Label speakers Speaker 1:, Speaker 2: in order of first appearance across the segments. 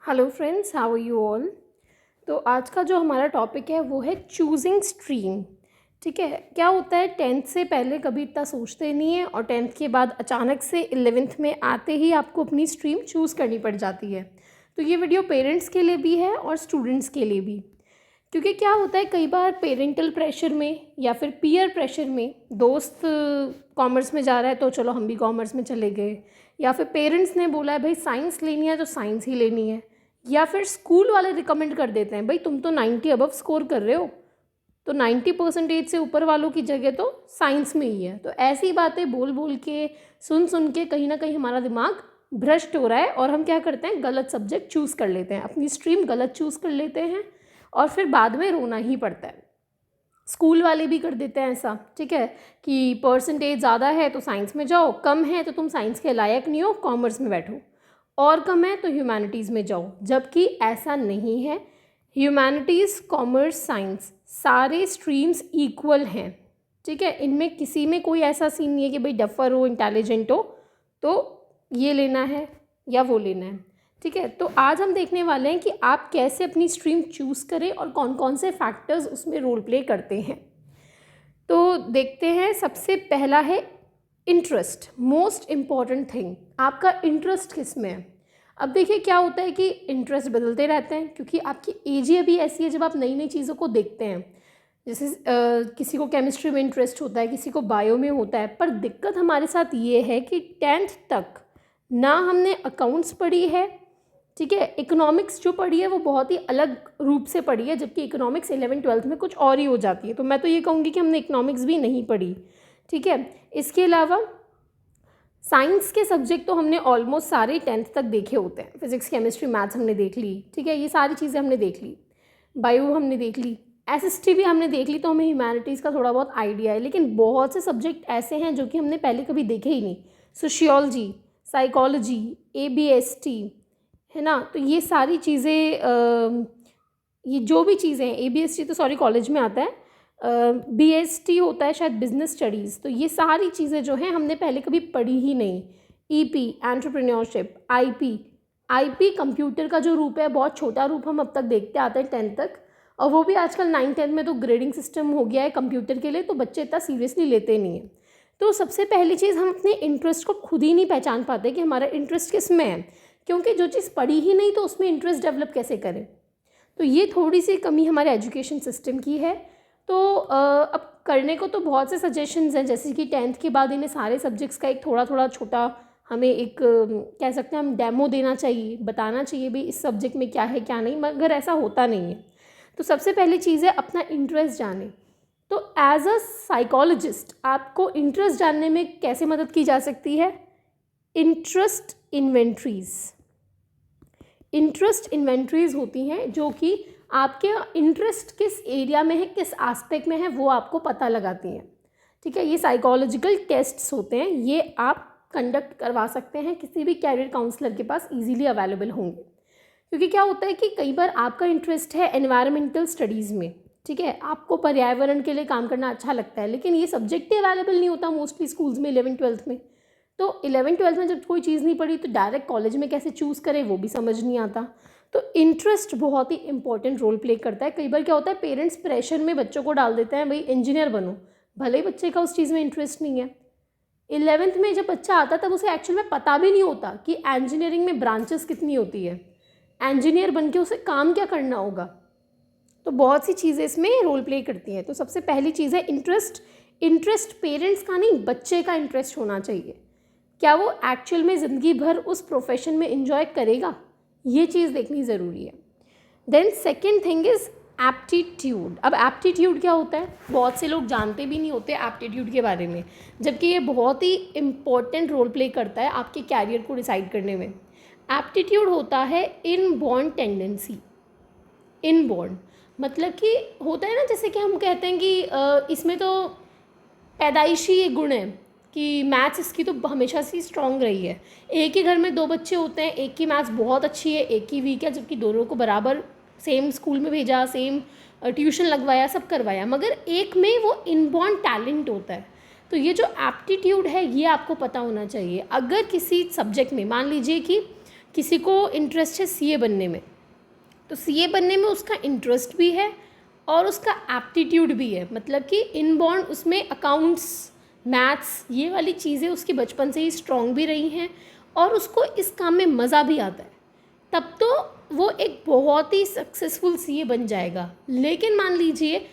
Speaker 1: Hello friends, how are you all. तो आज का जो हमारा टॉपिक है वो है चूजिंग स्ट्रीम। ठीक है, क्या होता है, टेंथ से पहले कभी इतना सोचते नहीं है और टेंथ के बाद अचानक से 11th में आते ही आपको अपनी स्ट्रीम चूज़ करनी पड़ जाती है। तो ये वीडियो पेरेंट्स के लिए भी है और स्टूडेंट्स के लिए भी, क्योंकि क्या होता है कई बार पेरेंटल प्रेशर में या फिर पीयर प्रेशर में दोस्त कॉमर्स में जा रहा है तो चलो हम भी कॉमर्स में चले गए, या फिर पेरेंट्स ने बोला है भाई साइंस लेनी है तो साइंस ही लेनी है, या फिर स्कूल वाले रिकमेंड कर देते हैं भाई तुम तो 90 अबव स्कोर कर रहे हो तो 90% से ऊपर वालों की जगह तो साइंस में ही है। तो ऐसी बातें बोल बोल के सुन सुन के कहीं ना कहीं हमारा दिमाग भ्रष्ट हो रहा है और हम क्या करते हैं, गलत सब्जेक्ट चूज़ कर लेते हैं, अपनी स्ट्रीम गलत चूज़ कर लेते हैं और फिर बाद में रोना ही पड़ता है। स्कूल वाले भी कर देते हैं ऐसा, ठीक है, कि परसेंटेज ज़्यादा है तो साइंस में जाओ, कम है तो तुम साइंस के लायक नहीं हो, कॉमर्स में बैठो, और कम है तो ह्यूमैनिटीज़ में जाओ, जबकि ऐसा नहीं है। ह्यूमैनिटीज़, कॉमर्स, साइंस सारे स्ट्रीम्स इक्वल हैं। ठीक है, इनमें किसी में कोई ऐसा सीन नहीं है कि भाई डफर हो, इंटेलिजेंट हो तो ये लेना है या वो लेना है। ठीक है, तो आज हम देखने वाले हैं कि आप कैसे अपनी स्ट्रीम चूज़ करें और कौन कौन से फैक्टर्स उसमें रोल प्ले करते हैं। तो देखते हैं, सबसे पहला है इंटरेस्ट। मोस्ट इम्पॉर्टेंट थिंग, आपका इंटरेस्ट किस में है। अब देखिए क्या होता है कि इंटरेस्ट बदलते रहते हैं, क्योंकि आपकी एज ही अभी ऐसी है जब आप नई नई चीज़ों को देखते हैं। जैसे किसी को केमिस्ट्री में इंटरेस्ट होता है, किसी को बायो में होता है, पर दिक्कत हमारे साथ ये है कि 10th तक ना हमने अकाउंट्स पढ़ी है, ठीक है, इकोनॉमिक्स जो पढ़ी है वो बहुत ही अलग रूप से पढ़ी है, जबकि इकोनॉमिक्स 11th-12th में कुछ और ही हो जाती है। तो मैं तो ये कहूँगी कि हमने इकोनॉमिक्स भी नहीं पढ़ी। ठीक है, इसके अलावा साइंस के सब्जेक्ट तो हमने ऑलमोस्ट सारे 10th तक देखे होते हैं। फिजिक्स, केमिस्ट्री, मैथ्स हमने देख ली, ठीक है, ये सारी चीज़ें हमने देख ली। बायो हमने देख ली, एसएसटी भी हमने देख ली, तो हमें ह्यूमैनिटीज़ का थोड़ा बहुत आइडिया है। लेकिन बहुत से सब्जेक्ट ऐसे हैं जो कि हमने पहले कभी देखे ही नहीं। सोशियोलॉजी, साइकोलॉजी, एबीएसटी, है ना, तो ये सारी चीज़ें, ये जो भी चीज़ें हैं, एबीएसटी तो सॉरी कॉलेज में आता है, बीएसटी होता है शायद बिजनेस स्टडीज़, तो ये सारी चीज़ें जो हैं हमने पहले कभी पढ़ी ही नहीं। ईपी, एंटरप्रेन्योरशिप, आईपी कंप्यूटर का जो रूप है, बहुत छोटा रूप हम अब तक देखते आते हैं 10th तक, और वो भी आजकल 9th-10th में तो ग्रेडिंग सिस्टम हो गया है कंप्यूटर के लिए, तो बच्चे इतना सीरियसली लेते नहीं हैं। तो सबसे पहली चीज़, हम अपने इंटरेस्ट को खुद ही नहीं पहचान पाते कि हमारा इंटरेस्ट किस में है, क्योंकि जो चीज़ पढ़ी ही नहीं तो उसमें इंटरेस्ट डेवलप कैसे करें। तो ये थोड़ी सी कमी हमारे एजुकेशन सिस्टम की है। तो अब करने को तो बहुत से सजेशंस हैं, जैसे कि 10th के बाद इन्हें सारे सब्जेक्ट्स का एक थोड़ा थोड़ा छोटा हमें एक कह सकते हैं हम डेमो देना चाहिए, बताना चाहिए भाई इस सब्जेक्ट में क्या है क्या नहीं, मगर ऐसा होता नहीं है। तो सबसे पहली चीज़ है अपना इंटरेस्ट जाने। तो एज अ साइकोलॉजिस्ट आपको इंटरेस्ट जानने में कैसे मदद की जा सकती है? इंटरेस्ट इन्वेंट्रीज होती हैं जो कि आपके इंटरेस्ट किस एरिया में है, किस एस्पेक्ट में है, वो आपको पता लगाती हैं। ठीक है, ये साइकोलॉजिकल टेस्ट्स होते हैं, ये आप कंडक्ट करवा सकते हैं, किसी भी कैरियर काउंसलर के पास इजीली अवेलेबल होंगे। क्योंकि क्या होता है कि कई बार आपका इंटरेस्ट है एनवायरमेंटल स्टडीज़ में, ठीक है, आपको पर्यावरण के लिए काम करना अच्छा लगता है, लेकिन ये सब्जेक्ट ही अवेलेबल नहीं होता मोस्टली स्कूल्स में 11th-12th में। तो 11th-12th में जब कोई चीज़ नहीं पढ़ी तो डायरेक्ट कॉलेज में कैसे चूज़ करें वो भी समझ नहीं आता। तो इंटरेस्ट बहुत ही इंपॉर्टेंट रोल प्ले करता है। कई बार क्या होता है, पेरेंट्स प्रेशर में बच्चों को डाल देते हैं भाई इंजीनियर बनो, भले ही बच्चे का उस चीज़ में इंटरेस्ट नहीं है। 11th में जब बच्चा आता है तब उसे एक्चुअल में पता भी नहीं होता कि इंजीनियरिंग में ब्रांचेस कितनी होती है, इंजीनियर बन के उसे काम क्या करना होगा। तो बहुत सी चीज़ें इसमें रोल प्ले करती हैं। तो सबसे पहली चीज़ है इंटरेस्ट पेरेंट्स का नहीं, बच्चे का इंटरेस्ट होना चाहिए। क्या वो एक्चुअल में ज़िंदगी भर उस प्रोफेशन में इंजॉय करेगा, ये चीज़ देखनी ज़रूरी है। Then second thing is aptitude. अब एप्टीट्यूड क्या होता है, बहुत से लोग जानते भी नहीं होते एप्टीट्यूड के बारे में, जबकि ये बहुत ही इम्पॉर्टेंट रोल प्ले करता है आपके कैरियर को डिसाइड करने में। एप्टीट्यूड होता है इनबॉर्न टेंडेंसी। इनबॉर्न मतलब कि होता है ना, जैसे कि हम कहते हैं कि इसमें तो पैदाइशी ये गुण है कि मैथ्स इसकी तो हमेशा से स्ट्रॉन्ग रही है। एक ही घर में दो बच्चे होते हैं, एक की मैथ्स बहुत अच्छी है, एक की वीक है, जबकि दोनों को बराबर सेम स्कूल में भेजा, सेम ट्यूशन लगवाया, सब करवाया, मगर एक में वो इनबॉर्न टैलेंट होता है। तो ये जो एप्टीट्यूड है ये आपको पता होना चाहिए। अगर किसी सब्जेक्ट में मान लीजिए कि किसी को इंटरेस्ट है सीए बनने में, तो सीए बनने में उसका इंटरेस्ट भी है और उसका एप्टीट्यूड भी है, मतलब कि इनबॉर्न उसमें अकाउंट्स, मैथ्स, ये वाली चीज़ें उसकी बचपन से ही स्ट्रॉन्ग भी रही हैं और उसको इस काम में मज़ा भी आता है, तब तो वो एक बहुत ही सक्सेसफुल सीए बन जाएगा। लेकिन मान लीजिए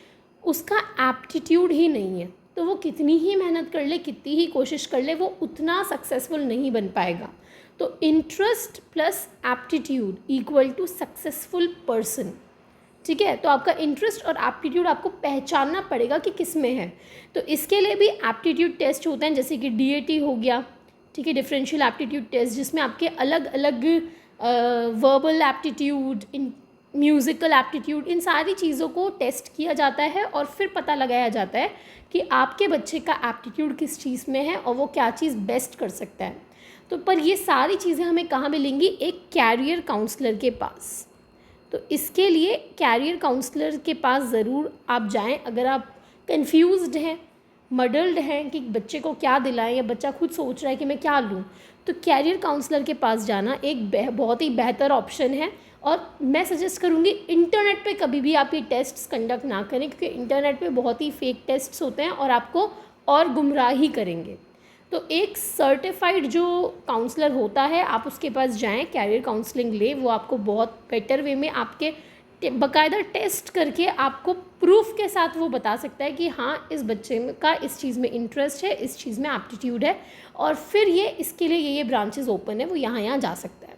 Speaker 1: उसका एप्टीट्यूड ही नहीं है, तो वो कितनी ही मेहनत कर ले, कितनी ही कोशिश कर ले, वो उतना सक्सेसफुल नहीं बन पाएगा। तो interest plus aptitude equal to successful person. ठीक है, तो आपका इंटरेस्ट और एप्टीट्यूड आपको पहचानना पड़ेगा कि किस में है। तो इसके लिए भी एप्टीट्यूड टेस्ट होते हैं, जैसे कि डीएटी हो गया, ठीक है, डिफरेंशियल एप्टीट्यूड टेस्ट, जिसमें आपके अलग अलग वर्बल एप्टीट्यूड, म्यूज़िकल एप्टीट्यूड, इन सारी चीज़ों को टेस्ट किया जाता है और फिर पता लगाया जाता है कि आपके बच्चे का एप्टीट्यूड किस चीज़ में है और वो क्या चीज़ बेस्ट कर सकता है। तो पर ये सारी चीज़ें हमें कहाँ मिलेंगी? एक कैरियर काउंसलर के पास। तो इसके लिए कैरियर काउंसलर के पास ज़रूर आप जाएं अगर आप कंफ्यूज्ड हैं, मडल्ड हैं कि बच्चे को क्या दिलाएं, या बच्चा खुद सोच रहा है कि मैं क्या लूँ, तो कैरियर काउंसलर के पास जाना एक बहुत ही बेहतर ऑप्शन है। और मैं सजेस्ट करूँगी इंटरनेट पे कभी भी आप ये टेस्ट्स कंडक्ट ना करें, क्योंकि इंटरनेट पे बहुत ही फेक टेस्ट्स होते हैं और आपको और गुमराह ही करेंगे। तो एक सर्टिफाइड जो काउंसलर होता है, आप उसके पास जाएं, कैरियर काउंसलिंग लें, वो आपको बहुत बेटर वे में आपके बाकायदा टेस्ट करके आपको प्रूफ के साथ वो बता सकता है कि हाँ इस बच्चे का इस चीज़ में इंटरेस्ट है, इस चीज़ में एप्टीट्यूड है, और फिर ये इसके लिए ये ब्रांचेस ओपन है, वो यहाँ जा सकता है।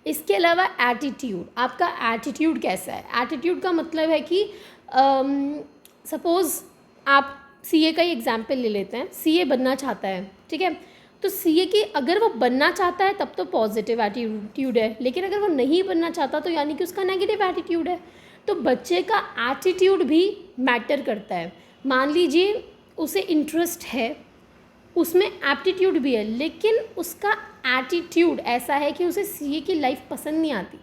Speaker 1: इसके अलावा एटीट्यूड, आपका एटीट्यूड कैसा है? एटीट्यूड का मतलब है कि सपोज़ आप सीए का ही एग्जाम्पल ले लेते हैं, सीए बनना चाहता है, ठीक है, तो सीए की अगर वो बनना चाहता है तब तो पॉजिटिव एटीट्यूड है, लेकिन अगर वो नहीं बनना चाहता तो यानी कि उसका नेगेटिव एटीट्यूड है। तो बच्चे का एटीट्यूड भी मैटर करता है। मान लीजिए उसे इंटरेस्ट है, उसमें एप्टीट्यूड भी है, लेकिन उसका एटीट्यूड ऐसा है कि उसे सीए की लाइफ पसंद नहीं आती,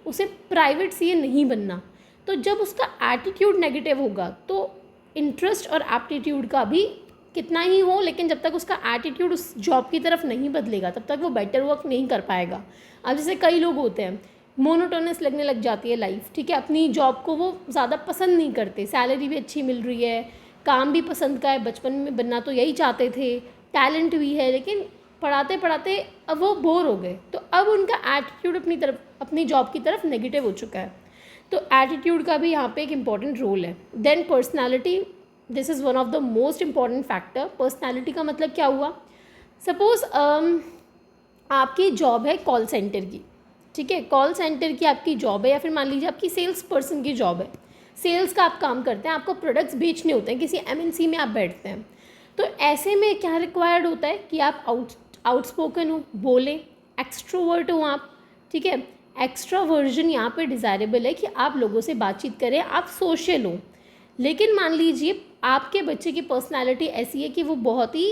Speaker 1: उसे प्राइवेट सीए नहीं बनना, तो जब उसका एटीट्यूड नेगेटिव होगा तो इंटरेस्ट और एप्टीट्यूड का भी कितना ही हो, लेकिन जब तक उसका एटीट्यूड उस जॉब की तरफ नहीं बदलेगा तब तक वो बेटर वर्क नहीं कर पाएगा। अब जैसे कई लोग होते हैं, मोनोटोनस लगने लग जाती है लाइफ, ठीक है, अपनी जॉब को वो ज़्यादा पसंद नहीं करते, सैलरी भी अच्छी मिल रही है, काम भी पसंद का है, बचपन में बनना तो यही चाहते थे, टैलेंट भी है, लेकिन पढ़ाते पढ़ाते अब वो बोर हो गए, तो अब उनका एटीट्यूड अपनी जॉब की तरफ नेगेटिव हो चुका है। तो एटीट्यूड का भी यहाँ पे एक इम्पॉर्टेंट रोल है। Then personality, this is one of the most important factor. Personality का मतलब क्या हुआ? सपोज़ आपकी जॉब है कॉल सेंटर की, ठीक है, कॉल सेंटर की आपकी जॉब है, या फिर मान लीजिए आपकी सेल्स पर्सन की जॉब है, सेल्स का आप काम करते हैं, आपको प्रोडक्ट्स बेचने होते हैं, किसी एमएनसी में आप बैठते हैं, तो ऐसे में क्या रिक्वायर्ड होता है कि आप आउटस्पोकन हो, बोलें, एक्सट्रोवर्ट हो आप, ठीक है, एक्स्ट्रावर्जन यहाँ पे डिज़ायरेबल है कि आप लोगों से बातचीत करें, आप सोशल हो। लेकिन मान लीजिए आपके बच्चे की पर्सनालिटी ऐसी है कि वो बहुत ही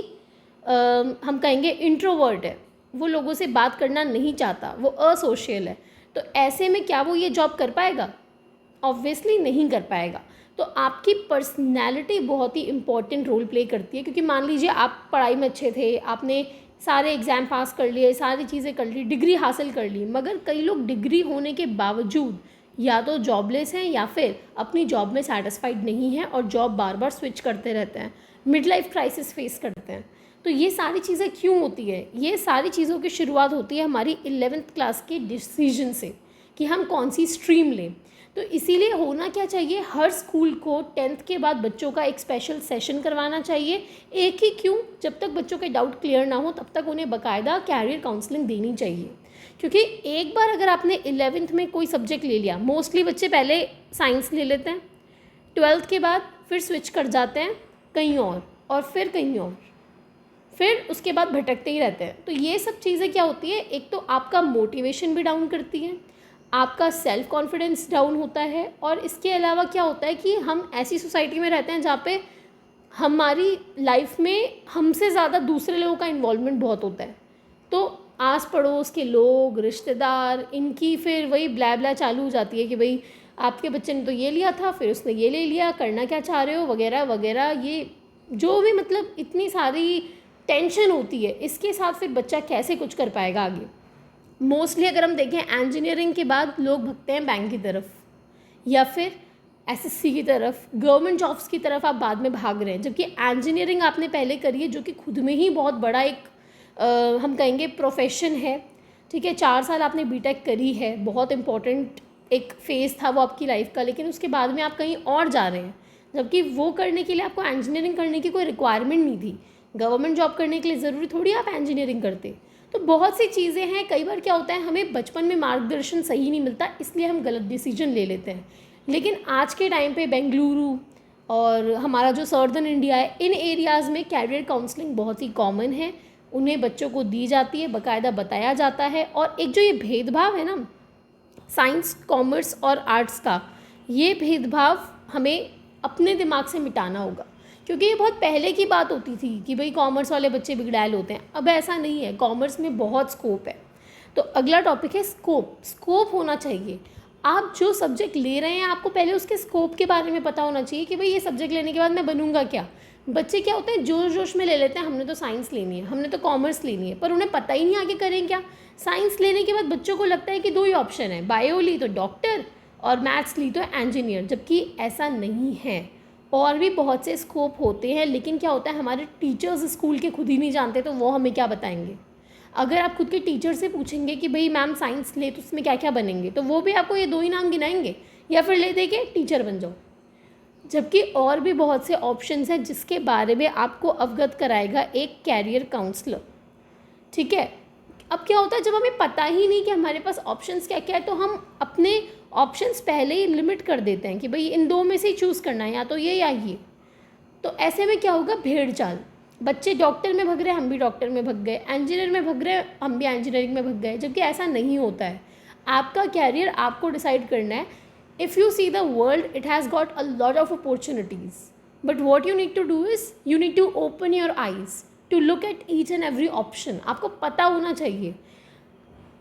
Speaker 1: हम कहेंगे इंट्रोवर्ट है, वो लोगों से बात करना नहीं चाहता, वो असोशियल है, तो ऐसे में क्या वो ये जॉब कर पाएगा? ऑब्वियसली नहीं कर पाएगा। तो आपकी पर्सनैलिटी बहुत ही इम्पॉर्टेंट रोल प्ले करती है, क्योंकि मान लीजिए आप पढ़ाई में अच्छे थे, आपने सारे एग्ज़ाम पास कर लिए, सारी चीज़ें कर ली, डिग्री हासिल कर ली, मगर कई लोग डिग्री होने के बावजूद या तो जॉबलेस हैं या फिर अपनी जॉब में सेटिस्फाइड नहीं हैं और जॉब बार बार स्विच करते रहते हैं, मिड लाइफ क्राइसिस फेस करते हैं। तो ये सारी चीज़ें क्यों होती है? ये सारी चीज़ों की शुरुआत होती है हमारी 11th क्लास के डिसीजन से कि हम कौन सी स्ट्रीम लें। तो इसीलिए होना क्या चाहिए, हर स्कूल को 10th के बाद बच्चों का एक स्पेशल सेशन करवाना चाहिए। एक ही क्यों, जब तक बच्चों के डाउट क्लियर ना हो तब तक उन्हें बाकायदा कैरियर काउंसलिंग देनी चाहिए। क्योंकि एक बार अगर आपने 11th में कोई सब्जेक्ट ले लिया, मोस्टली बच्चे पहले साइंस ले लेते हैं, 12th के बाद फिर स्विच कर जाते हैं कहीं और फिर कहीं और, फिर उसके बाद भटकते ही रहते हैं। तो ये सब चीज़ें क्या होती है, एक तो आपका मोटिवेशन भी डाउन करती है, आपका सेल्फ कॉन्फिडेंस डाउन होता है, और इसके अलावा क्या होता है कि हम ऐसी सोसाइटी में रहते हैं जहाँ पे हमारी लाइफ में हमसे ज़्यादा दूसरे लोगों का इन्वॉल्वमेंट बहुत होता है। तो आस पड़ोस के लोग, रिश्तेदार, इनकी फिर वही ब्ला ब्ला चालू हो जाती है कि भाई आपके बच्चे ने तो ये लिया था, फिर उसने ये ले लिया, करना क्या चाह रहे हो, वगैरह वगैरह, ये जो भी मतलब इतनी सारी टेंशन होती है, इसके साथ फिर बच्चा कैसे कुछ कर पाएगा आगे। मोस्टली अगर हम देखें इंजीनियरिंग के बाद लोग भगते हैं बैंक की तरफ या फिर एसएससी की तरफ, गवर्नमेंट जॉब्स की तरफ आप बाद में भाग रहे हैं, जबकि इंजीनियरिंग आपने पहले करी है जो कि खुद में ही बहुत बड़ा एक हम कहेंगे प्रोफेशन है। ठीक है, 4 साल आपने बीटेक करी है, बहुत इंपॉर्टेंट एक फेज़ था वो आपकी लाइफ का, लेकिन उसके बाद में आप कहीं और जा रहे हैं, जबकि वो करने के लिए आपको इंजीनियरिंग करने की कोई रिक्वायरमेंट नहीं थी। गवर्नमेंट जॉब करने के लिए ज़रूरी थोड़ी आप इंजीनियरिंग करते। तो बहुत सी चीज़ें हैं, कई बार क्या होता है हमें बचपन में मार्गदर्शन सही नहीं मिलता, इसलिए हम गलत डिसीजन ले लेते हैं। लेकिन आज के टाइम पे बेंगलुरु और हमारा जो सदर्न इंडिया है, इन एरियाज़ में कैरियर काउंसलिंग बहुत ही कॉमन है, उन्हें बच्चों को दी जाती है, बाकायदा बताया जाता है। और एक जो ये भेदभाव है ना साइंस, कॉमर्स और आर्ट्स का, ये भेदभाव हमें अपने दिमाग से मिटाना होगा, क्योंकि ये बहुत पहले की बात होती थी कि भाई कॉमर्स वाले बच्चे बिगड़ैल होते हैं। अब ऐसा नहीं है, कॉमर्स में बहुत स्कोप है। तो अगला टॉपिक है स्कोप। स्कोप होना चाहिए। आप जो सब्जेक्ट ले रहे हैं आपको पहले उसके स्कोप के बारे में पता होना चाहिए कि भाई ये सब्जेक्ट लेने के बाद मैं बनूंगा क्या। बच्चे क्या होते हैं जोश जोश में ले लेते हैं, हमने तो साइंस लेनी है, हमने तो कॉमर्स लेनी है, पर उन्हें पता ही नहीं आगे करें क्या। साइंस लेने के बाद बच्चों को लगता है कि 2 ही ऑप्शन है, बायो ली तो डॉक्टर और मैथ्स ली तो इंजीनियर, जबकि ऐसा नहीं है। और भी बहुत से स्कोप होते हैं, लेकिन क्या होता है हमारे टीचर्स स्कूल के खुद ही नहीं जानते, तो वो हमें क्या बताएंगे। अगर आप खुद के टीचर से पूछेंगे कि भाई मैम साइंस ले तो उसमें क्या क्या बनेंगे, तो वो भी आपको ये 2 ही नाम गिनाएंगे, या फिर ले दे के टीचर बन जाओ। जबकि और भी बहुत से ऑप्शंस हैं जिसके बारे में आपको अवगत कराएगा एक कैरियर काउंसलर। ठीक है, अब क्या होता है जब हमें पता ही नहीं कि हमारे पास ऑप्शंस क्या क्या है, तो हम अपने ऑप्शंस पहले ही लिमिट कर देते हैं कि भाई इन 2 में से ही चूज़ करना है, या तो ये या ये। तो ऐसे में क्या होगा, भेड़ चाल। बच्चे डॉक्टर में भग रहे हैं, हम भी डॉक्टर में भग गए, इंजीनियर में भग रहे हैं, हम भी इंजीनियरिंग में भग गए, जबकि ऐसा नहीं होता है। आपका कैरियर आपको डिसाइड करना है। If you see the world, it has got a lot of opportunities, but what you need to do is you need to open your eyes to look at each and every option. आपको पता होना चाहिए।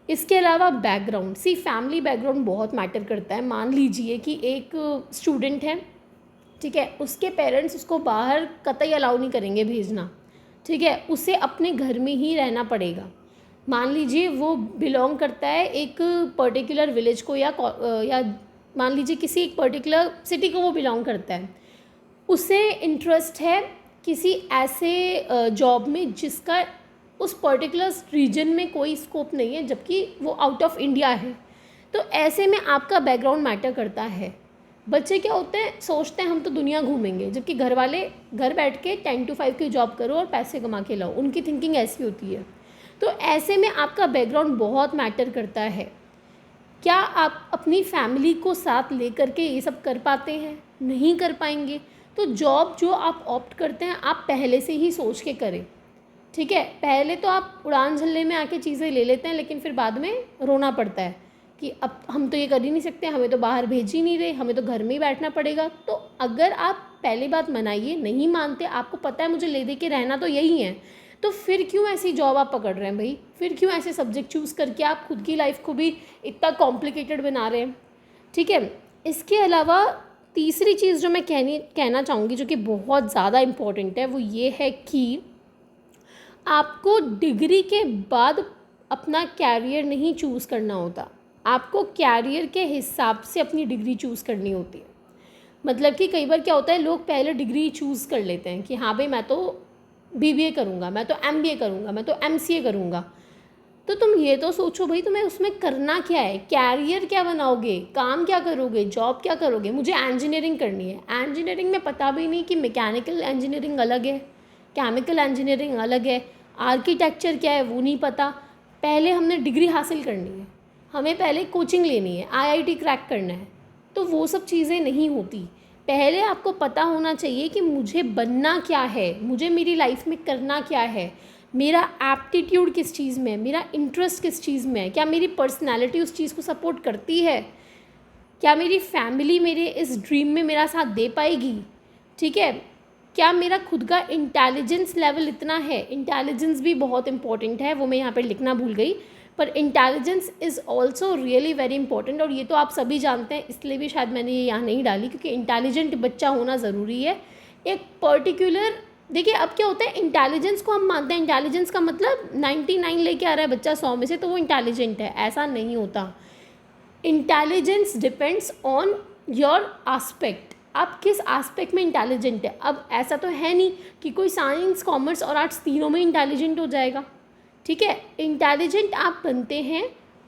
Speaker 1: इसके अलावा background, see family background बहुत matter करता है। मान लीजिए कि एक स्टूडेंट है, ठीक है, उसके पेरेंट्स उसको बाहर कतई अलाउ नहीं करेंगे भेजना, ठीक है, उसे अपने घर में ही रहना पड़ेगा। मान लीजिए वो बिलोंग करता है एक पर्टिकुलर विलेज को, या मान लीजिए किसी एक पर्टिकुलर सिटी को वो बिलोंग करता है, उसे इंटरेस्ट है किसी ऐसे जॉब में जिसका उस पर्टिकुलर रीजन में कोई स्कोप नहीं है, जबकि वो आउट ऑफ इंडिया है। तो ऐसे में आपका बैकग्राउंड मैटर करता है। बच्चे क्या होते हैं, सोचते हैं हम तो दुनिया घूमेंगे, जबकि घर वाले घर बैठ के 10 to 5 की जॉब करो और पैसे कमा के लाओ, उनकी थिंकिंग ऐसी होती है। तो ऐसे में आपका बैकग्राउंड बहुत मैटर करता है। क्या आप अपनी फैमिली को साथ लेकर के ये सब कर पाते हैं? नहीं कर पाएंगे। तो जॉब जो आप ऑप्ट करते हैं आप पहले से ही सोच के करें। ठीक है, पहले तो आप उड़ान झल्ले में आके चीज़ें ले लेते हैं, लेकिन फिर बाद में रोना पड़ता है कि अब हम तो ये कर ही नहीं सकते, हमें तो बाहर भेज ही नहीं रहे, हमें तो घर में ही बैठना पड़ेगा। तो अगर आप पहली बात मनाइए, नहीं मानते, आपको पता है मुझे ले दे के रहना तो यही है, तो फिर क्यों ऐसी जॉब आप पकड़ रहे हैं भाई? फिर क्यों ऐसे सब्जेक्ट चूज़ करके आप खुद की लाइफ को भी इतना कॉम्प्लिकेटेड बना रहे हैं? ठीक है, इसके अलावा तीसरी चीज़ जो मैं कहना चाहूँगी जो कि बहुत ज़्यादा इम्पॉर्टेंट है, वो ये है कि आपको डिग्री के बाद अपना कैरियर नहीं चूज़ करना होता, आपको कैरियर के हिसाब से अपनी डिग्री चूज़ करनी होती है। मतलब कि कई बार क्या होता है, लोग पहले डिग्री चूज़ कर लेते हैं कि हाँ भाई मैं तो बीबीए करूँगा, मैं तो एमबीए करूँगा, मैं तो एमसीए करूँगा। तो तुम ये तो सोचो भाई तुम्हें उसमें करना क्या है, कैरियर क्या बनाओगे, काम क्या करोगे, जॉब क्या करोगे। मुझे इंजीनियरिंग करनी है, इंजीनियरिंग में पता भी नहीं कि मैकेनिकल इंजीनियरिंग अलग है, केमिकल इंजीनियरिंग अलग है, आर्किटेक्चर क्या है वो नहीं पता। पहले हमने डिग्री हासिल करनी है, हमें पहले कोचिंग लेनी है, आईआईटी क्रैक करना है, तो वो सब चीज़ें नहीं होती। पहले आपको पता होना चाहिए कि मुझे बनना क्या है, मुझे मेरी लाइफ में करना क्या है, मेरा एप्टीट्यूड किस चीज़ में है, मेरा इंटरेस्ट किस चीज़ में है, क्या मेरी पर्सनैलिटी उस चीज़ को सपोर्ट करती है, क्या मेरी फैमिली मेरे इस ड्रीम में मेरा साथ दे पाएगी। ठीक है, क्या मेरा खुद का इंटेलिजेंस लेवल इतना है। इंटेलिजेंस भी बहुत इंपॉर्टेंट है, वो मैं यहाँ पर लिखना भूल गई, पर intelligence is also really very important. और ये तो आप सभी जानते हैं, इसलिए भी शायद मैंने ये यहाँ नहीं डाली, क्योंकि इंटेलिजेंट बच्चा होना ज़रूरी है। एक पर्टिकुलर देखिए अब क्या होता है, इंटेलिजेंस को हम मानते हैं, इंटेलिजेंस का मतलब 99 लेके आ रहा है बच्चा 100 में से तो वो इंटेलिजेंट है, ऐसा नहीं होता। Intelligence depends on your aspect, आप किस आस्पेक्ट में इंटेलिजेंट है। अब ऐसा तो है नहीं कि कोई साइंस कॉमर्स और आर्ट्स तीनों में इंटेलिजेंट हो जाएगा, ठीक है। इंटेलिजेंट आप बनते हैं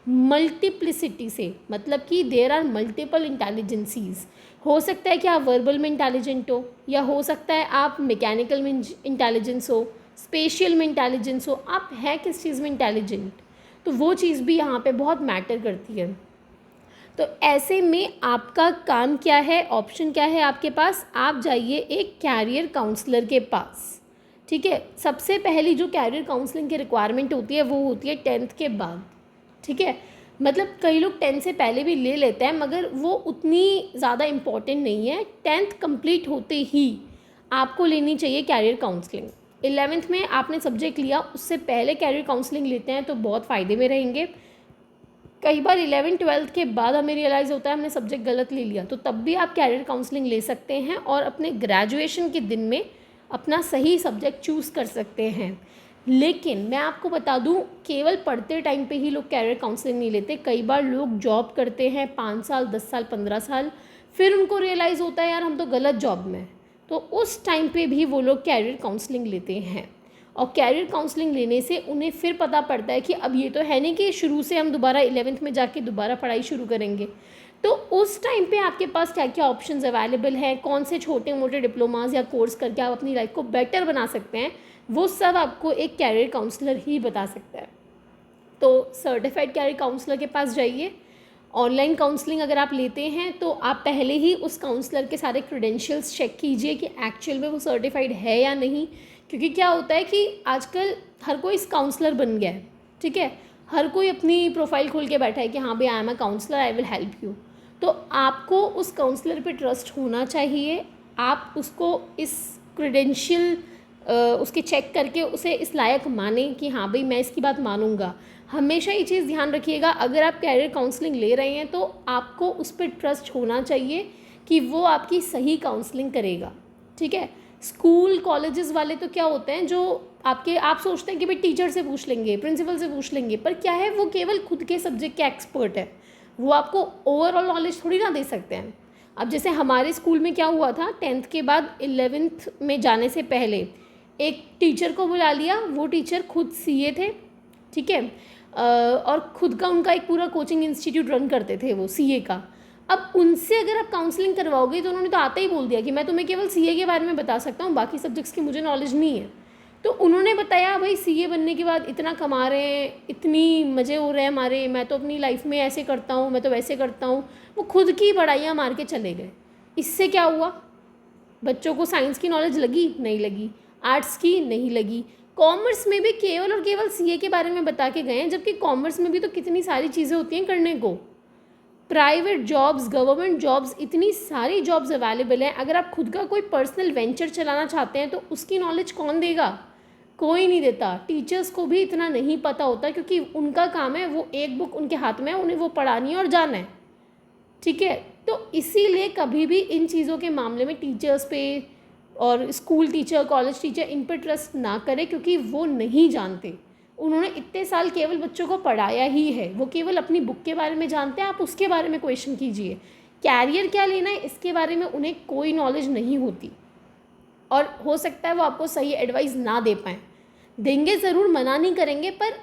Speaker 1: मल्टीप्लिसिटी से, मतलब कि देर आर मल्टीपल इंटेलिजेंसीज। हो सकता है कि आप वर्बल में इंटेलिजेंट हो, या हो सकता है आप मैकेनिकल में इंटेलिजेंस हो, स्पेशियल में इंटेलिजेंस हो, आप हैं किस चीज़ में इंटेलिजेंट, तो वो चीज़ भी यहाँ पे बहुत मैटर करती है। तो ऐसे में आपका काम क्या है, ऑप्शन क्या है आपके पास, आप जाइए एक कैरियर काउंसलर के पास, ठीक है। सबसे पहली जो कैरियर काउंसलिंग की रिक्वायरमेंट होती है वो होती है 10th के बाद, ठीक है। मतलब कई लोग 10th से पहले भी ले लेते हैं, मगर वो उतनी ज़्यादा इम्पॉर्टेंट नहीं है। 10th कंप्लीट होते ही आपको लेनी चाहिए कैरियर काउंसलिंग। 11th में आपने सब्जेक्ट लिया, उससे पहले कैरियर काउंसलिंग लेते हैं तो बहुत फ़ायदे में रहेंगे। कई बार 11th-12th के बाद हमें रियलाइज़ होता है हमने सब्जेक्ट गलत ले लिया, तो तब भी आप कैरियर काउंसलिंग ले सकते हैं और अपने ग्रेजुएशन के दिन में अपना सही सब्जेक्ट चूज़ कर सकते हैं। लेकिन मैं आपको बता दूं, केवल पढ़ते टाइम पे ही लोग कैरियर काउंसलिंग नहीं लेते। कई बार लोग जॉब करते हैं 5 साल, 10 साल, 15 साल, फिर उनको रियलाइज़ होता है यार हम तो गलत जॉब में, तो उस टाइम पे भी वो लोग कैरियर काउंसलिंग लेते हैं। और कैरियर काउंसलिंग लेने से उन्हें फिर पता पड़ता है कि अब ये तो है नहीं कि शुरू से हम दोबारा 11th में जाके दोबारा पढ़ाई शुरू करेंगे। तो उस टाइम पे आपके पास क्या क्या ऑप्शंस अवेलेबल हैं, कौन से छोटे मोटे डिप्लोमास या कोर्स करके आप अपनी लाइफ को बेटर बना सकते हैं, वो सब आपको एक कैरियर काउंसलर ही बता सकता है। तो सर्टिफाइड कैरियर काउंसलर के पास जाइए। ऑनलाइन काउंसलिंग अगर आप लेते हैं तो आप पहले ही उस काउंसलर के सारे क्रेडेंशियल्स चेक कीजिए कि एक्चुअल में वो सर्टिफाइड है या नहीं। क्योंकि क्या होता है कि आजकल हर कोई इस काउंसलर बन गया है, ठीक है। हर कोई अपनी प्रोफाइल खोल के बैठा है कि हाँ भाई I am a counsellor, I will help you. तो आपको उस काउंसलर पे ट्रस्ट होना चाहिए। आप उसको इस क्रेडेंशियल उसके चेक करके उसे इस लायक माने कि हाँ भाई मैं इसकी बात मानूंगा। हमेशा ये चीज़ ध्यान रखिएगा, अगर आप कैरियर काउंसलिंग ले रहे हैं तो आपको उस पर ट्रस्ट होना चाहिए कि वो आपकी सही काउंसलिंग करेगा, ठीक है। स्कूल कॉलेजेस वाले तो क्या होते हैं, जो आप सोचते हैं कि भाई टीचर से पूछ लेंगे, प्रिंसिपल से पूछ लेंगे, पर क्या है वो केवल खुद के सब्जेक्ट के एक्सपर्ट है, वो आपको ओवरऑल नॉलेज थोड़ी ना दे सकते हैं। अब जैसे हमारे स्कूल में क्या हुआ था, 10th के बाद 11th में जाने से पहले एक टीचर को बुला लिया। वो टीचर खुद सीए थे, ठीक है, और खुद का उनका एक पूरा कोचिंग इंस्टीट्यूट रन करते थे वो सीए का। अब उनसे अगर आप काउंसलिंग करवाओगे तो उन्होंने तो आते ही बोल दिया कि मैं तुम्हें केवल सीए के बारे में बता सकता हूँ, बाकी सब्जेक्ट्स की मुझे नॉलेज नहीं है। तो उन्होंने बताया भाई सीए बनने के बाद इतना कमा रहे हैं, इतनी मज़े हो रहे हैं हमारे, मैं तो अपनी लाइफ में ऐसे करता हूँ, मैं तो वैसे करता हूँ। वो खुद की बढ़ाइयाँ मार के चले गए। इससे क्या हुआ, बच्चों को साइंस की नॉलेज लगी नहीं लगी, आर्ट्स की नहीं लगी, कॉमर्स में भी केवल और केवल सीए के बारे में बता के गए हैं, जबकि कॉमर्स में भी तो कितनी सारी चीज़ें होती हैं करने को। प्राइवेट जॉब्स, गवर्नमेंट जॉब्स, इतनी सारी जॉब्स अवेलेबल हैं। अगर आप खुद का कोई पर्सनल वेंचर चलाना चाहते हैं तो उसकी नॉलेज कौन देगा, कोई नहीं देता। टीचर्स को भी इतना नहीं पता होता क्योंकि उनका काम है, वो एक बुक उनके हाथ में है, उन्हें वो पढ़ानी है और जाना है, ठीक है। तो इसीलिए कभी भी इन चीज़ों के मामले में टीचर्स पे और स्कूल टीचर, कॉलेज टीचर, इन पर ट्रस्ट ना करें क्योंकि वो नहीं जानते। उन्होंने इतने साल केवल बच्चों को पढ़ाया ही है, वो केवल अपनी बुक के बारे में जानते हैं। आप उसके बारे में क्वेश्चन कीजिए, कैरियर क्या लेना है इसके बारे में उन्हें कोई नॉलेज नहीं होती, और हो सकता है वो आपको सही एडवाइस ना दे पाएँ। देंगे ज़रूर, मना नहीं करेंगे, पर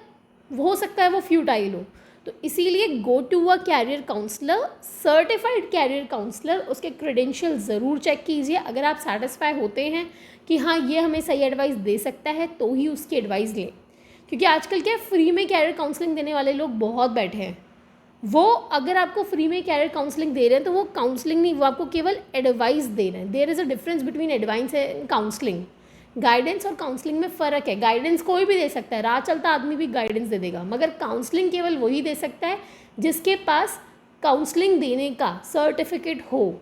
Speaker 1: हो सकता है वो फ्यूटाइल हो। तो इसीलिए go to a career counsellor, certified career counsellor, उसके क्रेडेंशियल ज़रूर चेक कीजिए। अगर आप सेटिस्फाई होते हैं कि हाँ ये हमें सही एडवाइस दे सकता है तो ही उसकी एडवाइस लें। क्योंकि आजकल क्या फ्री में कैरियर काउंसलिंग देने वाले लोग बहुत बैठे हैं। वो अगर आपको फ्री में कैरियर काउंसलिंग दे रहे हैं तो वो काउंसलिंग नहीं, वो आपको केवल एडवाइस दे रहे हैं। There is a difference between advice and counselling. Guidance और काउंसलिंग में फ़र्क है। गाइडेंस कोई भी दे सकता है, राह चलता आदमी भी गाइडेंस दे देगा, मगर काउंसलिंग केवल वही दे सकता है जिसके पास काउंसलिंग देने का सर्टिफिकेट हो,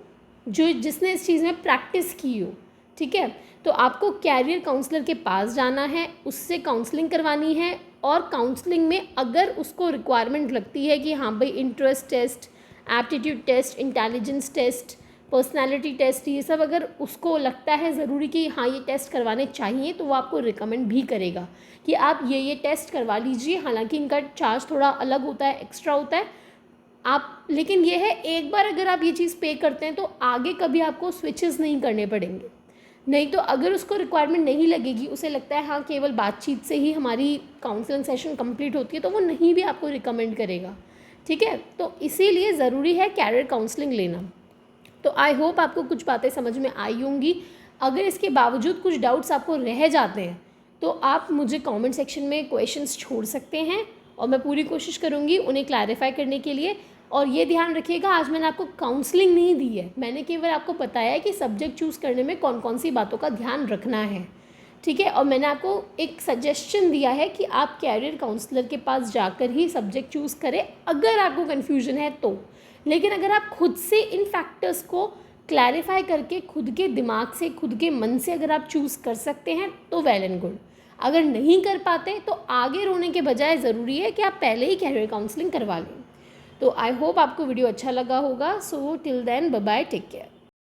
Speaker 1: जिसने इस चीज़ में प्रैक्टिस की हो, ठीक है। तो आपको कैरियर काउंसलर के पास जाना है, उससे काउंसलिंग करवानी है, और काउंसलिंग में अगर उसको रिक्वायरमेंट लगती है कि हाँ भाई interest test, aptitude test, intelligence test, personality test, ये सब अगर उसको लगता है ज़रूरी कि हाँ ये टेस्ट करवाने चाहिए, तो वो आपको रिकमेंड भी करेगा कि आप ये टेस्ट करवा लीजिए। हालांकि इनका चार्ज थोड़ा अलग होता है, एक्स्ट्रा होता है आप, लेकिन ये है एक बार अगर आप ये चीज़ पे करते हैं तो आगे कभी आपको स्विचेस नहीं करने पड़ेंगे। नहीं तो अगर उसको रिक्वायरमेंट नहीं लगेगी, उसे लगता है हाँ केवल बातचीत से ही हमारी काउंसलिंग सेशन कंप्लीट होती है, तो वो नहीं भी आपको रिकमेंड करेगा। ठीक है, तो इसीलिए ज़रूरी है कैरियर काउंसलिंग लेना। तो आई होप आपको कुछ बातें समझ में आई होंगी। अगर इसके बावजूद कुछ डाउट्स आपको रह जाते हैं तो आप मुझे कमेंट सेक्शन में क्वेश्चंस छोड़ सकते हैं और मैं पूरी कोशिश करूँगी उन्हें क्लैरिफाई करने के लिए। और ये ध्यान रखिएगा, आज मैंने आपको काउंसलिंग नहीं दी है, मैंने केवल आपको बताया है कि सब्जेक्ट चूज़ करने में कौन कौन सी बातों का ध्यान रखना है। ठीक है, और मैंने आपको एक सजेशन दिया है कि आप कैरियर काउंसलर के पास जाकर ही सब्जेक्ट चूज़ करें अगर आपको कन्फ्यूजन है तो। लेकिन अगर आप खुद से इन फैक्टर्स को क्लैरिफाई करके खुद के दिमाग से, खुद के मन से अगर आप चूज़ कर सकते हैं तो वेल एंड गुड। अगर नहीं कर पाते तो आगे रोने के बजाय ज़रूरी है कि आप पहले ही कैरियर काउंसलिंग करवा लें। तो आई होप आपको वीडियो अच्छा लगा होगा। So till then bye bye, take care.